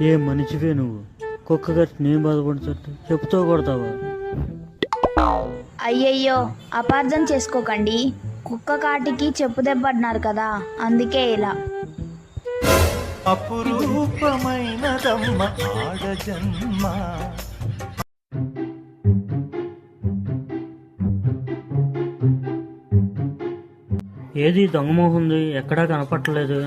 ఏ మనిషివే నువ్వు? కుక్క గట్టి నేను బాధపడుతుంటే చెప్పుతో కొడతావా? అయ్యయ్యో, అపార్థం చేసుకోకండి. కుక్క కాటికి చెప్పు దెబ్బన్నారు కదా, అందుకే ఇలా. అపురూపమైనదమ్మ ఆడజన్మ. ఏది దొంగమోహంది? ఎక్కడా కనపట్టలేదు.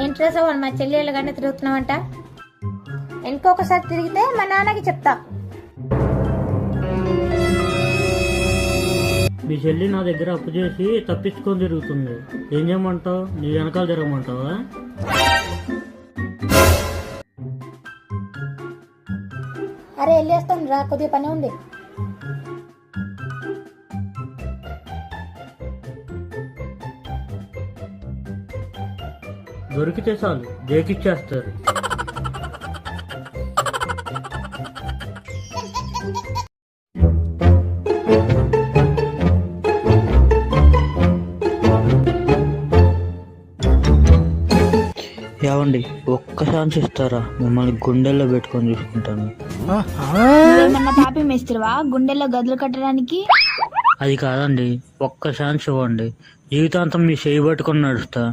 ఏంట్రా సవాల్ మా చెల్లెళ్ళగానే తిరుగుతున్నావంట? ఇంకొకసారి తిరిగితే మా నాన్నకి చెప్తా. మీ చెల్లి నా దగ్గర అప్పు చేసి తప్పించుకొని తిరుగుతుంది. ఏం చేయమంటావు? నీ వెనకాల తిరగమంటావా? అరే వెళ్ళేస్తాను రా, కొద్దిగా పని ఉంది. దొరికితే చాలు జేకిచ్చేస్తారు. ఏవండి, ఒక్క ఛాన్స్ ఇస్తారా? మిమ్మల్ని గుండెల్లో పెట్టుకొని చూసుకుంటాను. నువ్వేమన్నా తాపి మేస్త్రివా గుండెల్లో గదులు కట్టడానికి? అది కాదండి, ఒక్క ఛాన్స్ ఇవ్వండి. జీవితాంతం మీ చేయి పట్టుకొని నడుస్తా.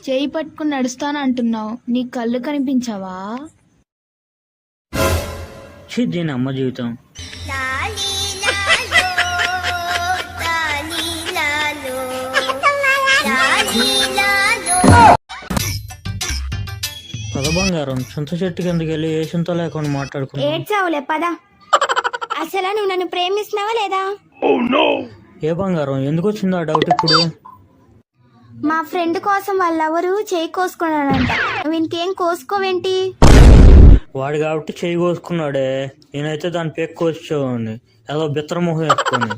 చేయి పట్టుకుని నడుస్తాను అంటున్నావు, నీ కళ్ళు కనిపించావా? దీని అమ్మ జీవితం. పద బంగారం, చింత చెట్టు కిందకి వెళ్ళి ఏ చింత లేకుండా మాట్లాడుకున్నా. ఏడ్చావులే పద. అసలు నువ్వు నన్ను ప్రేమిస్తున్నావా లేదా? ఏ బంగారం, ఎందుకు వచ్చింది ఆ డౌట్ ఇప్పుడు? మా ఫ్రెండ్ కోసం వాళ్ళెవరు చేయి కోసుకున్నాడంట, నువ్వు ఇంకేం కోసుకోవేంటి? వాడు కాబట్టి చేయి కోసుకున్నాడే, నేనైతే దాని పేక్ కోసేవాడిని ఏదో బిత్రమోహం వేసుకొని.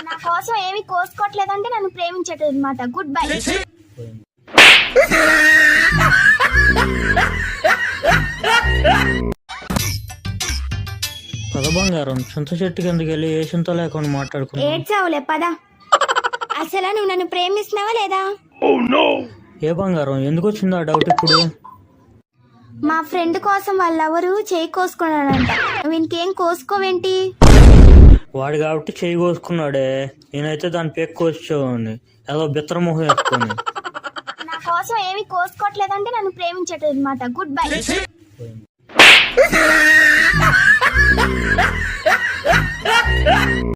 నా కోసం ఏమి కోసుకోవట్లేదంటే నన్ను ప్రేమించట్లేదు అనమాట. Good bye. పద బంగారం, చింత చెట్టు కిందకి వెళ్ళి ఏ చింత లేకుండా మాట్లాడుకున్నా. ఏడ్చావులే పద. అసలు నువ్వు నన్ను ప్రేమిస్తున్నావా లేదా? ఏ బంగారం, ఎందుకు వచ్చింది ఆ డౌట్ ఇప్పుడు? మా ఫ్రెండ్ కోసం వాళ్ళెవరు చేయి కోసుకున్నాడంట, నువ్వు ఇంకేం కోసుకోవేంటి? వాడు కాబట్టి చేయి కోసుకున్నాడే, నేనైతే దాని పేక్ కోసేవాడిని ఏదో బిత్రమోహం వేసుకొని. నా కోసం ఏమి కోసుకోవట్లేదంటే నన్ను ప్రేమించట్లేదు అనమాట. Good bye.